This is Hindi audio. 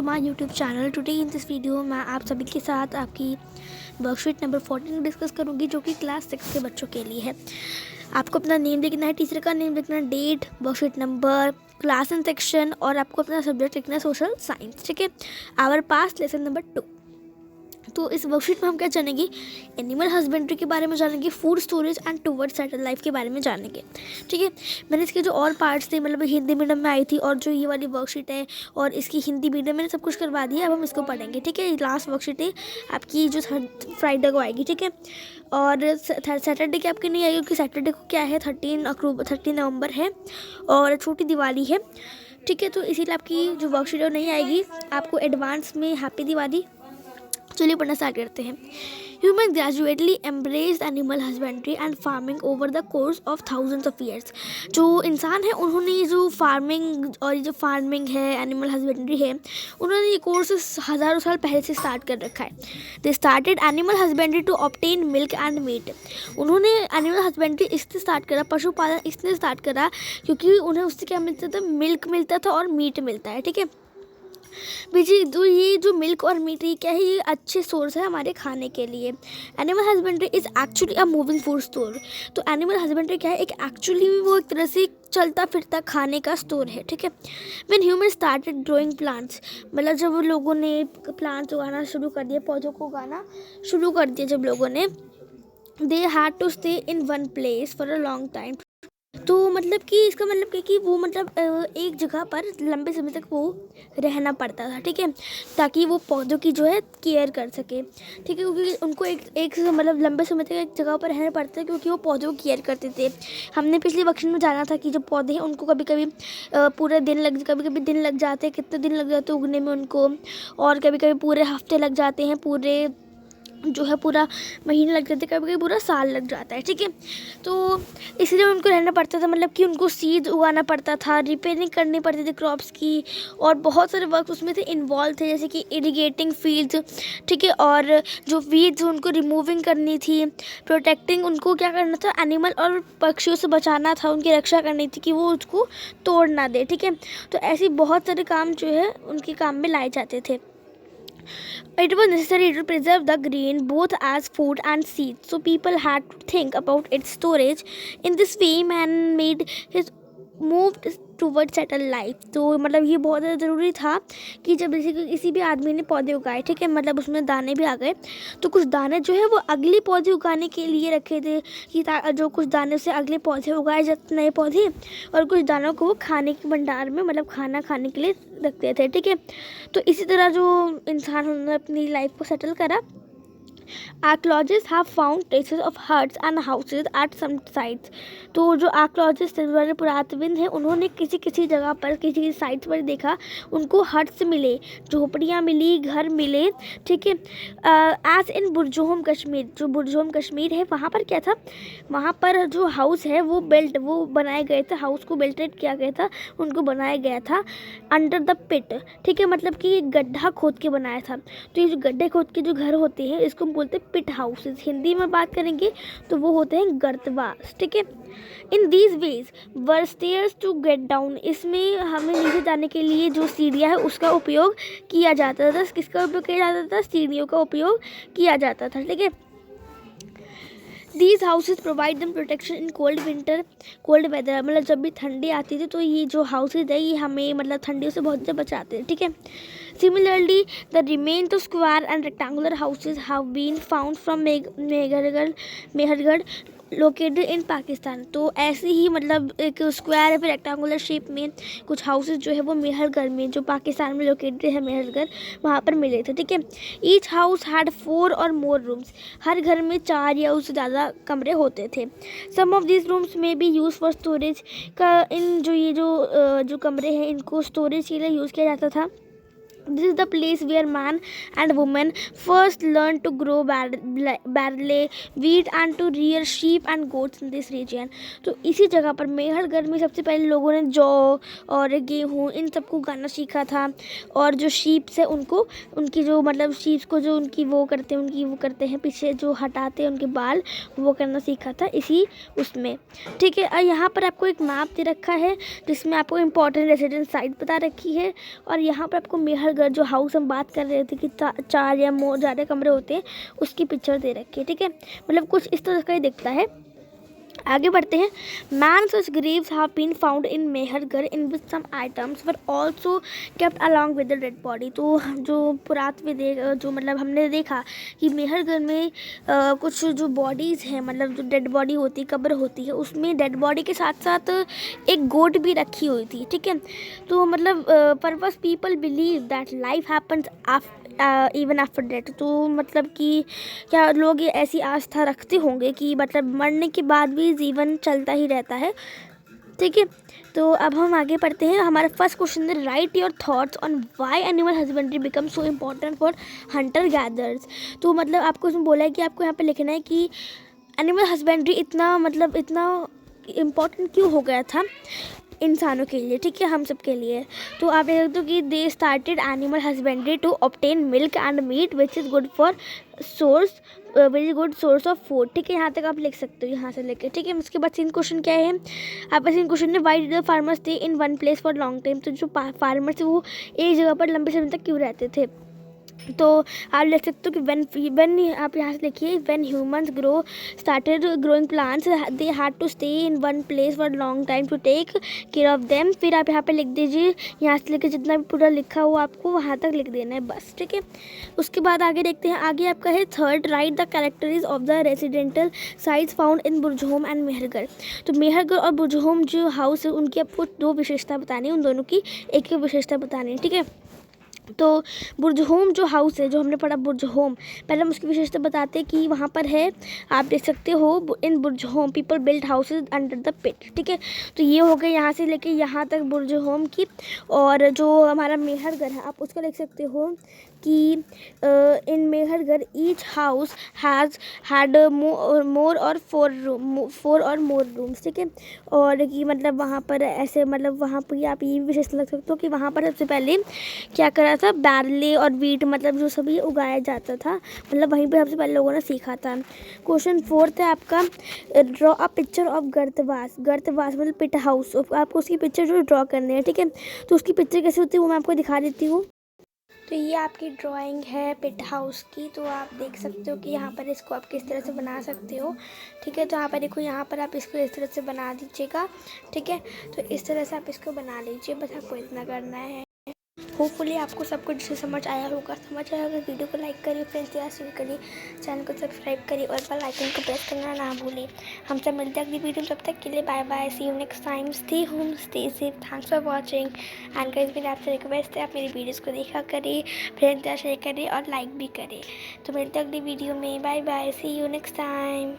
To my YouTube channel. Today in this video मैं आप सभी के साथ आपकी वर्कशीट नंबर 14 डिस्कस करूंगी, जो कि क्लास 6 के बच्चों के लिए है। आपको अपना नेम लिखना है, टीचर का नेम लिखना है, date, worksheet number, class and section, और आपको अपना सब्जेक्ट लिखना है सोशल साइंस। ठीक है, आवर पास्ट लेसन नंबर 2। तो इस वर्कशीट में हम क्या जानेंगे? एनिमल हस्बेंड्री के बारे में जानेंगे, food storage and towards settle life के बारे में जानेंगे। ठीक है, मैंने इसके जो और पार्ट्स थे, मतलब हिंदी मीडियम में आई थी, और जो ये वाली वर्कशीट है और इसकी हिंदी मीडियम मैंने सब कुछ करवा दिया। अब हम इसको पढ़ेंगे। ठीक है, लास्ट वर्कशीट है आपकी जो फ्राइडे को आएगी। ठीक है, और सैटरडे की आपकी नहीं आएगी, क्योंकि सैटरडे को क्या है, 13 नवंबर है और छोटी दिवाली है। ठीक है, तो इसीलिए आपकी जो वर्कशीट है वो नहीं आएगी। आपको एडवांस में हैप्पी दिवाली। चलिए पढ़ना स्टार्ट करते हैं। Human gradually embraced animal husbandry and farming over the course of thousands of years. जो इंसान है उन्होंने ये जो फार्मिंग और ये जो फार्मिंग है, एनिमल हस्बेंड्री है, उन्होंने ये कोर्स हज़ारों साल पहले से स्टार्ट कर रखा है। They started animal husbandry to obtain milk and meat. उन्होंने एनिमल हस्बेंड्री इससे स्टार्ट करा, पशुपालन इसने स्टार्ट करा, क्योंकि उन्हें उससे क्या मिलता था? मिल्क मिलता था और मीट मिलता है। ठीक है, बीजी तो ये जो मिल्क और मीट क्या है, ये अच्छे सोर्स है हमारे खाने के लिए। Animal husbandry is actually a moving food store. तो एनिमल हस्बेंड्री क्या है? एक एक्चुअली वो एक तरह से चलता फिरता खाने का स्टोर है। ठीक है, when human started growing plants, मतलब जब लोगों ने प्लांट्स उगाना शुरू कर दिया, पौधों को उगाना शुरू कर दिया जब लोगों ने, they had to stay in one place for a long time. तो मतलब कि इसका मतलब क्या कि वो मतलब एक जगह पर लंबे समय तक वो रहना पड़ता था। ठीक है, ताकि वो पौधों की जो है केयर कर सके। ठीक है, क्योंकि उनको एक मतलब लंबे समय तक एक जगह पर रहना पड़ता है, क्योंकि वो पौधों की केयर करते थे। हमने पिछले वर्कशीट में जाना था कि जो पौधे हैं उनको कभी कभी कभी कभी दिन लग जाते हैं, कितने दिन लग जाते हैं उगने में उनको, और कभी कभी पूरे हफ्ते लग जाते हैं, पूरे जो है पूरा महीने लग जाते हैं, कभी कभी पूरा साल लग जाता है। ठीक है, तो इसलिए उनको रहना पड़ता था, मतलब कि उनको सीड उगाना पड़ता था, रिपेयरिंग करनी पड़ती थी क्रॉप्स की, और बहुत सारे वर्क उसमें थे इन्वॉल्व थे, जैसे कि इरिगेटिंग फील्ड्स। ठीक है, और जो वीड्स उनको रिमूविंग करनी थी, प्रोटेक्टिंग, उनको क्या करना था? एनिमल और पक्षियों से बचाना था, उनकी रक्षा करनी थी कि वो उसको तोड़ ना दे। ठीक है, तो ऐसे बहुत सारे काम जो है उनके काम में लाए जाते थे। It was necessary to preserve the grain both as food and seed, so people had to think about its storage. In this way, man made his moved towards settled life. तो मतलब ये बहुत ज़्यादा ज़रूरी था कि जब किसी भी आदमी ने पौधे उगाए, ठीक है, मतलब उसमें दाने भी आ गए, तो कुछ दाने जो है वो अगले पौधे उगाने के लिए रखे थे, कि जो कुछ दाने से अगले पौधे उगाए जाते, नए पौधे, और कुछ दानों को वो खाने के भंडार में, मतलब खाना खाने के लिए रखते थे। ठीक है, तो इसी तरह जो इंसान उन्होंने अपनी लाइफ को सेटल करा। Archaeologists have found traces of huts and houses at some sites. तो जो आर्कियोलॉजिस्ट वाले पुरातत्वविद हैं, उन्होंने किसी किसी जगह पर, किसी किसी साइट्स पर देखा, उनको हट्स मिले, झोपड़ियाँ मिली, घर मिले। ठीक है, एज इन बुरजोहम कश्मीर, जो बुरजोहम कश्मीर है वहाँ पर क्या था? वहाँ पर जो हाउस है वो बनाए गए थे, हाउस को बिल्टेड किया गया था, उनको बनाया गया था अंडर द पिट। ठीक है, मतलब कि गड्ढा खोद के बनाया था। तो ये जो गड्ढे खोद के जो घर होते हैं, इसको बोलते हैं पिट हाउसेस। हिंदी में बात करेंगे तो वो होते हैं गर्तवास। ठीक है, in these ways were stairs to get down. इसमें हमें नीचे जाने के लिए जो सीढ़ियाँ है उसका उपयोग किया जाता था। किसका उपयोग किया जाता था? सीढ़ियों का उपयोग किया जाता था। ठीक है, These houses provide them protection in cold weather, मतलब जब भी ठंडी आती थी तो ये जो हाउसेज है ये हमें मतलब ठंडियों से बहुत ज़्यादा बचाते हैं। ठीक है, Similarly, the remains of square and rectangular houses have been found from Mehergarh located in Pakistan. तो ऐसे ही मतलब एक स्क्वायर या फिर रेक्टेंगुलर शेप में कुछ हाउसेज जो है वो मेहरगढ़ में, जो पाकिस्तान में लोकेटेड है मेहरगढ़, वहाँ पर मिले थे। ठीक है, ईच हाउस हैड 4 और मोर रूम्स। हर घर में 4 या उससे ज़्यादा कमरे होते थे। सम ऑफ दिस रूम्स में भी यूज़ फॉर स्टोरेज का, इन जो कमरे हैं इनको स्टोरेज के लिए यूज़ किया जाता था। This is the place where man and woman first learned to grow barley, wheat and to rear sheep and goats in this region. तो इसी जगह पर मेहरगढ़ में सबसे पहले लोगों ने जौ और गेहूँ इन सबको उगाना सीखा था, और जो शीप्स है उनको, उनकी जो मतलब शीप्स को जो उनकी वो करते हैं पीछे जो हटाते हैं उनके बाल, वो करना सीखा था इसी उसमें। ठीक है, और यहाँ पर आपको एक मैप दे रखा है जिसमें आपको इम्पोर्टेंट रेसिडेंस साइट बता रखी है, और यहाँ पर आपको मेहरगढ़ घर जो हाउस हम बात कर रहे थे कि 4 या मोर ज़्यादा कमरे होते हैं, उसकी पिक्चर दे रखी है, ठीक है। मतलब कुछ इस तरह का ही दिखता है। आगे बढ़ते हैं। Man's graves have been found in Mehrgarh in which some items were also kept along with the dead body। तो जो पुरातत्व जो मतलब हमने देखा कि मेहरगढ़ में कुछ जो बॉडीज़ हैं, मतलब जो डेड बॉडी होती है, कब्र होती है, उसमें डेड बॉडी के साथ साथ एक गोट भी रखी हुई थी, ठीक है। तो मतलब purpose people believe that life happens even after death. तो मतलब कि क्या लोग ये ऐसी आस्था रखते होंगे कि मतलब मरने के बाद भी जीवन चलता ही रहता है, ठीक है। तो अब हम आगे पढ़ते हैं। हमारा फर्स्ट क्वेश्चन है, right your thoughts on why animal husbandry become so important for Hunter gathers. तो मतलब आपको इसमें बोला है कि आपको यहाँ पे लिखना है कि एनिमल हस्बेंड्री इतना इम्पोर्टेंट क्यों हो गया था इंसानों के लिए, ठीक है, हम सब के लिए। तो आप देख सकते हो कि they started animal husbandry to obtain milk and meat which is good for source very good source of food, ठीक है। यहाँ तक आप लिख सकते हो यहाँ से लेके, ठीक है। उसके बाद सेकंड क्वेश्चन क्या है, आपका सेकंड क्वेश्चन है, why did the farmer stay in one place for long time. तो जो फार्मर थे वो एक जगह पर लंबे समय तक क्यों रहते थे। तो आप लिख सकते हो कि when आप यहाँ से लिखिए, when humans started growing plants they had to stay in one place for a long time to take care of them। फिर आप यहाँ पे लिख दीजिए, यहाँ से लेकर जितना भी पूरा लिखा हुआ आपको वहाँ तक लिख देना है बस, ठीक है। उसके बाद आगे देखते हैं। आगे आपका है third, right the characteristics of the residential sites found in Burzahom and Mehrgarh. तो मेहरगढ़ और बुरजहोम जो हाउस है उनकी आपको 2 विशेषता बतानी है, उन दोनों की एक विशेषता बतानी है, ठीक है। तो बुरजहोम जो हाउस है, जो हमने पढ़ा बुरजहोम, पहले हम उसकी विशेषता बताते हैं कि वहाँ पर है, आप देख सकते हो, in Burzahom people build houses under the pit, ठीक है। तो ये हो गया यहाँ से लेके यहाँ तक बुरजहोम की। और जो हमारा मेहरगढ़ है, आप उसका लिख सकते हो कि in Mehrgarh each house had more और 4 और मोर रूम्स, ठीक है। और कि मतलब वहाँ पर ऐसे, मतलब वहाँ पर आप ये विशेषता लग सकते हो कि वहाँ पर सबसे पहले क्या करा था, बार्ले और वीट मतलब जो सभी उगाया जाता था, मतलब वहीं पर सबसे पहले लोगों ने सीखा था। क्वेश्चन 4 है आपका, ड्रॉ अ पिक्चर ऑफ गर्तवास। गर्तवास मतलब पिट हाउस, आपको उसकी पिक्चर जो ड्रॉ करनी है, ठीक है। तो उसकी पिक्चर कैसे होती है वो मैं आपको दिखा देती हूँ। तो ये आपकी ड्राइंग है पिट हाउस की। तो आप देख सकते हो कि यहाँ पर इसको आप किस तरह से बना सकते हो, ठीक है। तो यहाँ पर देखो, यहाँ पर आप इसको इस तरह से बना दीजिएगा, ठीक है। तो इस तरह से आप इसको बना लीजिए, बस आपको इतना करना है। होपफुली आपको सब कुछ समझ आया होगा। वीडियो को लाइक करिए, फ्रेंड्स के साथ शेयर करिए, चैनल को सब्सक्राइब करिए और बेल आइकन को प्रेस करना ना भूलिए। हम सब मिलते हैं अगली वीडियो में, तब तक के लिए bye bye, see you next time, stay home, stay safe, thanks for watching. And guys, मेरी आपसे रिक्वेस्ट है, आप मेरी वीडियोज़ को देखा करिए, फ्रेंड्स के साथ शेयर करिए और लाइक भी करिए। तो मिलते हैं अगली वीडियो में, bye bye, see you next time.